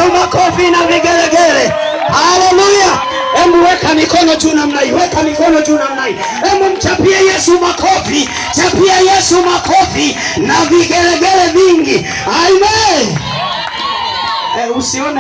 Yesu makofi na vigelegele. Haleluya. Hebu weka mikono juu namna hii. Weka mikono juu namna hii. Hebu mchapie Yesu makofi. Chapia Yesu makofi na vigelegele vingi. Amen. Usione